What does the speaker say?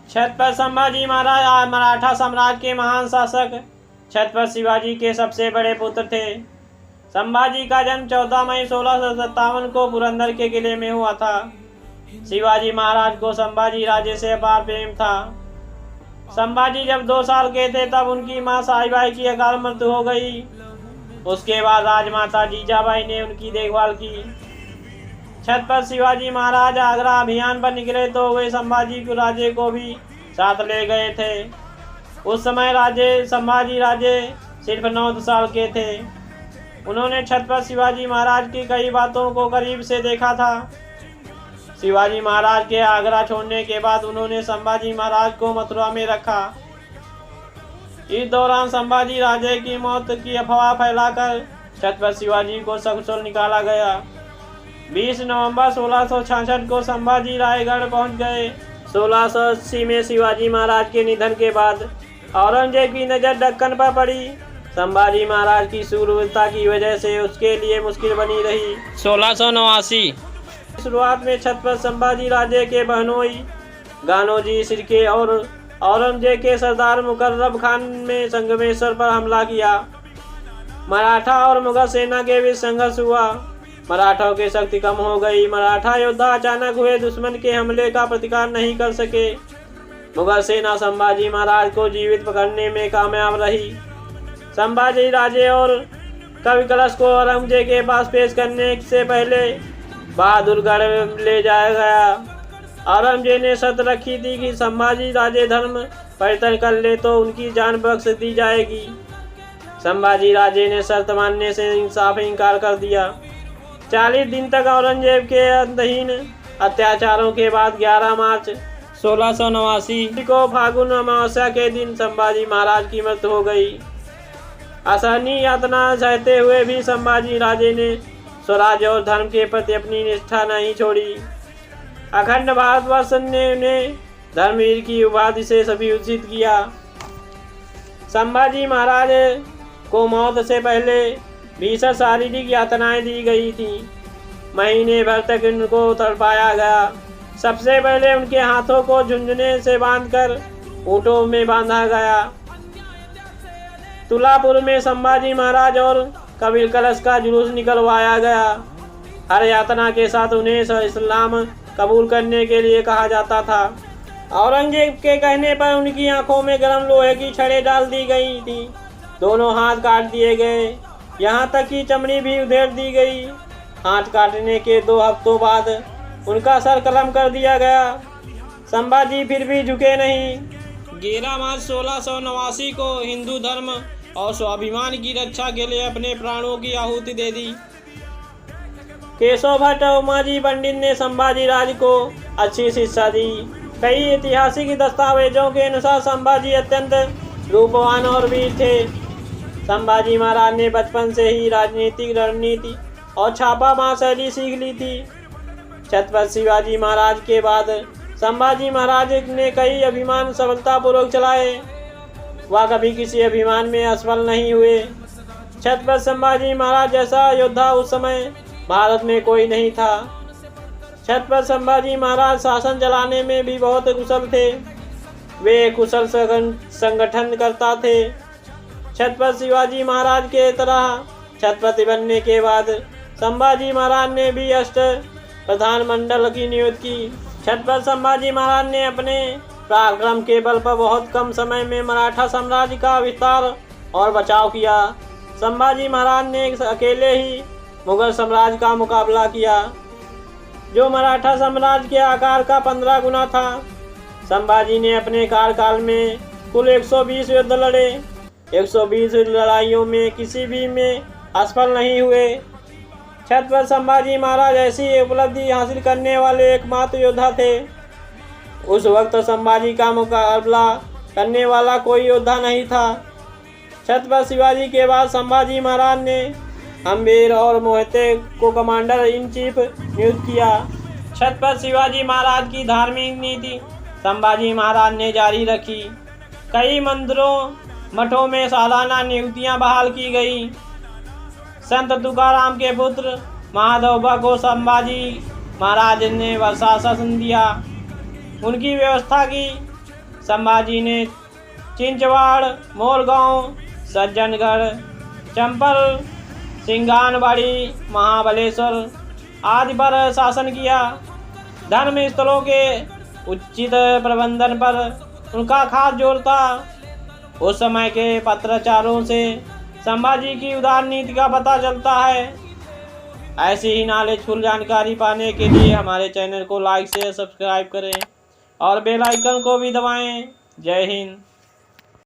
छत्रपति संभाजी महाराज मराठा साम्राज्य के महान शासक छत्रपति शिवाजी के सबसे बड़े पुत्र थे। संभाजी का जन्म 14 मई 1657 को पुरंदर के किले में हुआ था। शिवाजी महाराज को संभाजी राजे से अपार प्रेम था। संभाजी जब 2 साल के थे तब उनकी मां साईबाई की अकाल मृत्यु हो गई। उसके बाद राजमाता जीजाबाई ने उनकी देखभाल की। छत्रपति शिवाजी महाराज आगरा अभियान पर निकले तो वे संभाजी राजे को भी साथ ले गए थे। उस समय संभाजी राजे सिर्फ 9 साल के थे। उन्होंने छत्रपति शिवाजी महाराज की कई बातों को करीब से देखा था। शिवाजी महाराज के आगरा छोड़ने के बाद उन्होंने संभाजी महाराज को मथुरा में रखा। इस दौरान संभाजी राजे की मौत की अफवाह फैलाकर छत्रपति शिवाजी को सकुशल निकाला गया। 20 नवंबर 1666 को संभाजी रायगढ़ पहुंच गए। 1680 में शिवाजी महाराज के निधन के बाद औरंगजेब की नज़र दक्कन पर पड़ी। संभाजी महाराज की शूरवीरता की वजह से उसके लिए मुश्किल बनी रही। 1689 शुरुआत में छत्रपति संभाजी राजे के बहनोई गानोजी शिर्के और औरंगजेब के सरदार मुकर्रम खान ने संगमेश्वर पर हमला किया। मराठा और मुगल सेना के बीच संघर्ष हुआ। मराठों की शक्ति कम हो गई। मराठा योद्धा अचानक हुए दुश्मन के हमले का प्रतिकार नहीं कर सके। मुगल सेना संभाजी महाराज को जीवित पकड़ने में कामयाब रही। संभाजी राजे और कवि कलश को औरंगजेब के पास पेश करने से पहले बहादुरगढ़ ले जाया गया। औरंगजेब ने शर्त रखी थी कि संभाजी राजे धर्म परिवर्तन कर ले तो उनकी जान बख्श दी जाएगी। संभाजी राजे ने शर्त मानने से साफ इनकार कर दिया। 40 दिन तक औरंगजेब के अंतहीन अत्याचारों के बाद 11 मार्च 1689 को फागुन अमावस्या के दिन संभाजी महाराज की मृत्यु हो गई। असहनीय यातना सहते हुए भी संभाजी राजे ने स्वराज और धर्म के प्रति अपनी निष्ठा नहीं छोड़ी। अखंड भारतवर्ष ने उन्हें धर्मवीर की उपाधि से अभिभूषित किया। संभाजी महाराज को मौत से पहले भीषण शारीरिक यातनाएं दी गई थी। महीने भर तक उनको तड़पाया गया। सबसे पहले उनके हाथों को झुंझुने से बांधकर ऊँटों में बांधा गया। तुलापुर में संभाजी महाराज और कबीर कलश का जुलूस निकलवाया गया। हर यातना के साथ उन्हें इस्लाम कबूल करने के लिए कहा जाता था। औरंगजेब के कहने पर उनकी आंखों में गर्म लोहे की छड़ें डाल दी गई थी। दोनों हाथ काट दिए गए, यहाँ तक कि चमड़ी भी उधेड़ दी गई। हाथ काटने के 2 हफ्तों बाद उनका सर कलम कर दिया गया। संभाजी फिर भी झुके नहीं। 11 मार्च 1689 को हिंदू धर्म और स्वाभिमान की रक्षा के लिए अपने प्राणों की आहुति दे दी। केशव भट्ट और उमाजी पंडित ने संभाजी राज को अच्छी शिक्षा दी। कई ऐतिहासिक दस्तावेजों के अनुसार संभाजी अत्यंत रूपवान और वीर थे। संभाजी महाराज ने बचपन से ही राजनीतिक रणनीति और छापामार शैली सीख ली थी। छत्रपति शिवाजी महाराज के बाद संभाजी महाराज ने कई अभियान सफलतापूर्वक चलाए। वह कभी किसी अभियान में असफल नहीं हुए। छत्रपति संभाजी महाराज जैसा योद्धा उस समय भारत में कोई नहीं था। छत्रपति संभाजी महाराज शासन चलाने में भी बहुत कुशल थे। वे कुशल संगठनकर्ता थे। छत्रपति शिवाजी महाराज के तरह छत्रपति बनने के बाद संभाजी महाराज ने भी अष्ट प्रधानमंडल की नियुक्ति की। छत्रपति संभाजी महाराज ने अपने पराक्रम के बल पर बहुत कम समय में मराठा साम्राज्य का विस्तार और बचाव किया। संभाजी महाराज ने अकेले ही मुगल साम्राज्य का मुकाबला किया, जो मराठा साम्राज्य के आकार का 15 गुना था। संभाजी ने अपने कार्यकाल में कुल 120 युद्ध लड़े। 120 लड़ाइयों में किसी भी में असफल नहीं हुए। छत्रपति संभाजी महाराज ऐसी उपलब्धि हासिल करने वाले एकमात्र योद्धा थे। उस वक्त संभाजी का मुकाबला करने वाला कोई योद्धा नहीं था। छत्रपति शिवाजी के बाद संभाजी महाराज ने हम्बीर और मोहिते को कमांडर इन चीफ नियुक्त किया। छत्रपति शिवाजी महाराज की धार्मिक नीति संभाजी महाराज ने जारी रखी। कई मंदिरों मठों में सालाना नियुक्तियां बहाल की गई। संत तुकाराम के पुत्र महादेवबा को संभाजी महाराज ने वर्षासन दिया। उनकी व्यवस्था की संभाजी ने चिंचवाड़, मोरगांव, सज्जनगढ़, चंपल, सिंगानबाड़ी, महाबलेश्वर आदि पर शासन किया। धर्म स्थलों के उचित प्रबंधन पर उनका खास जोर था। उस समय के पत्राचारों से संभाजी की उदार नीति का पता चलता है। ऐसी ही नॉलेजफुल जानकारी पाने के लिए हमारे चैनल को लाइक शेयर सब्सक्राइब करें और बेल आइकन को भी दबाएं। जय हिंद।